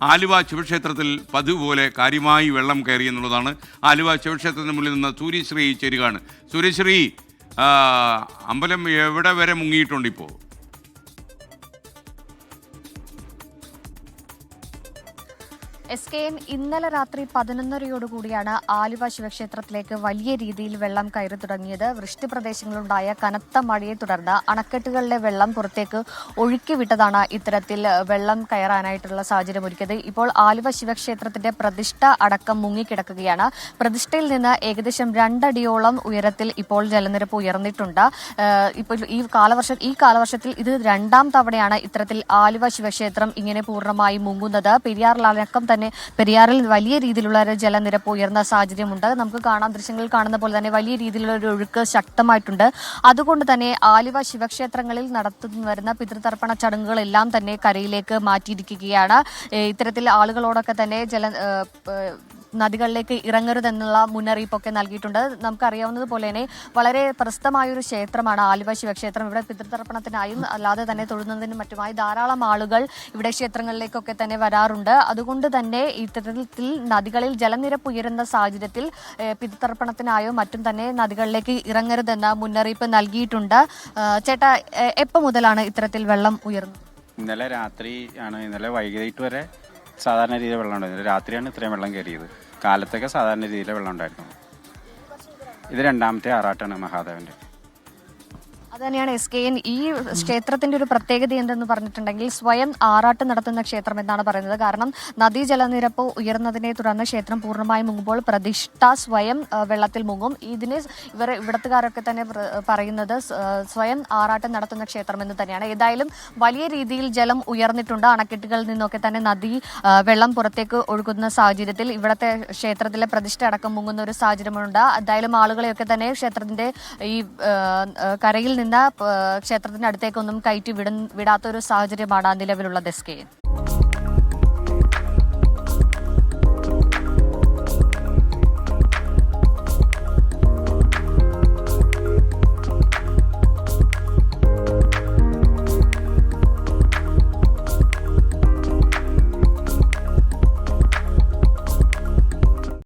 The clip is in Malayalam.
ആലുവ ശിവക്ഷേത്രത്തിൽ പതിവ് പോലെ കാര്യമായി വെള്ളം കയറി എന്നുള്ളതാണ്. ആലുവ ശിവക്ഷേത്രത്തിന് മുന്നിൽ നിന്ന് സൂര്യശ്രീ ചേരുകയാണ്. സൂര്യശ്രീ, അമ്പലം എവിടെ വരെ മുങ്ങിയിട്ടുണ്ട് ഇപ്പോൾ? SKN ഇന്നലെ രാത്രി 11:30 ആലുവ ശിവക്ഷേത്രത്തിലേക്ക് വലിയ രീതിയിൽ വെള്ളം കയറി തുടങ്ങിയത്. വൃഷ്ടി പ്രദേശങ്ങളുണ്ടായ കനത്ത മഴയെ തുടർന്ന് അണക്കെട്ടുകളിലെ വെള്ളം പുറത്തേക്ക് ഒഴുക്കിവിട്ടതാണ് ഇത്തരത്തിൽ വെള്ളം കയറാനായിട്ടുള്ള സാഹചര്യം ഒരുക്കിയത്. ഇപ്പോൾ ആലുവ ശിവക്ഷേത്രത്തിന്റെ പ്രതിഷ്ഠ അടക്കം മുങ്ങിക്കിടക്കുകയാണ്. പ്രതിഷ്ഠയിൽ നിന്ന് ഏകദേശം 2 അടിയോളം ഉയരത്തിൽ ഇപ്പോൾ ജലനിരപ്പ് ഉയർന്നിട്ടുണ്ട്. ഇപ്പോൾ ഈ കാലവർഷത്തിൽ ഇത് 2ാം തവണയാണ് ഇത്തരത്തിൽ ആലുവ ശിവക്ഷേത്രം ഇങ്ങനെ പൂർണ്ണമായി മുങ്ങുന്നത്. പെരിയാറിൽ വലിയ രീതിയിലുള്ള ജലനിരപ്പ് ഉയർന്ന സാഹചര്യമുണ്ട്. നമുക്ക് ദൃശ്യങ്ങളിൽ കാണുന്ന പോലെ തന്നെ വലിയ രീതിയിലുള്ള ഒരു ഒഴുക്ക് ശക്തമായിട്ടുണ്ട്. അതുകൊണ്ട് തന്നെ ആലുവ ശിവക്ഷേത്രങ്ങളിൽ വരുന്ന പിതൃതർപ്പണ ചടങ്ങുകളെല്ലാം തന്നെ കരയിലേക്ക് മാറ്റിയിരിക്കുകയാണ്. ഇത്തരത്തിൽ ആളുകളോടൊക്കെ തന്നെ നദികളിലേക്ക് ഇറങ്ങരുതെന്നുള്ള മുന്നറിയിപ്പൊക്കെ നൽകിയിട്ടുണ്ട്. നമുക്കറിയാവുന്നതുപോലെ തന്നെ വളരെ പ്രസിദ്ധമായൊരു ക്ഷേത്രമാണ് ആലുവ ശിവക്ഷേത്രം. ഇവിടെ പിതൃതർപ്പണത്തിനായും അല്ലാതെ തന്നെ തൊഴുന്നതിനും മറ്റുമായി ധാരാളം ആളുകൾ ഇവിടെ ക്ഷേത്രങ്ങളിലേക്കൊക്കെ തന്നെ വരാറുണ്ട്. അതുകൊണ്ട് തന്നെ ഇത്തരത്തിൽ നദികളിൽ ജലനിരപ്പ് ഉയരുന്ന സാഹചര്യത്തിൽ പിതൃതർപ്പണത്തിനായോ മറ്റും തന്നെ നദികളിലേക്ക് ഇറങ്ങരുതെന്ന മുന്നറിയിപ്പ് നൽകിയിട്ടുണ്ട്. ചേട്ടാ, എപ്പോൾ മുതലാണ് ഇത്തരത്തിൽ വെള്ളം ഉയർന്നത്? ഇന്നലെ രാത്രിയാണ്. ഇന്നലെ വൈകിട്ട് വരെ സാധാരണ രീതിയിൽ വെള്ളം ഉണ്ടായിരുന്നു. രാത്രിയാണ് ഇത്രയും വെള്ളം കയറിയത്. കാലത്തൊക്കെ സാധാരണ രീതിയിൽ വെള്ളം ഉണ്ടായിരുന്നു. ഇത് 2ാമത്തെ ആറാട്ടാണ് മഹാദേവന്റെ. അതുതന്നെയാണ് SKN ഈ ക്ഷേത്രത്തിന്റെ ഒരു പ്രത്യേകത എന്തെന്ന് പറഞ്ഞിട്ടുണ്ടെങ്കിൽ സ്വയം ആറാട്ട് നടത്തുന്ന ക്ഷേത്രം എന്നാണ് പറയുന്നത്. കാരണം നദീജലനിരപ്പ് ഉയർന്നതിനെ തുടർന്ന് ക്ഷേത്രം പൂർണ്ണമായി മുങ്ങുമ്പോൾ പ്രതിഷ്ഠ സ്വയം വെള്ളത്തിൽ മുങ്ങും. ഇതിന് ഇവിടത്തുകാരൊക്കെ തന്നെ പറയുന്നത് സ്വയം ആറാട്ട് നടത്തുന്ന ക്ഷേത്രം എന്ന് തന്നെയാണ്. ഏതായാലും വലിയ രീതിയിൽ ജലം ഉയർന്നിട്ടുണ്ട്. അണക്കെട്ടുകളിൽ നിന്നൊക്കെ തന്നെ വെള്ളം പുറത്തേക്ക് ഒഴുകുന്ന സാഹചര്യത്തിൽ ഇവിടത്തെ ക്ഷേത്രത്തിലെ പ്രതിഷ്ഠ അടക്കം മുങ്ങുന്ന ഒരു സാഹചര്യമുണ്ട്. എന്തായാലും ആളുകളെയൊക്കെ തന്നെ ക്ഷേത്രത്തിന്റെ ഈ കരയിൽ ക്ഷേത്രത്തിന്റെ അടുത്തേക്കൊന്നും കയറ്റി വിടാത്തൊരു സാഹചര്യമാണ് നിലവിലുള്ളത്. SKN.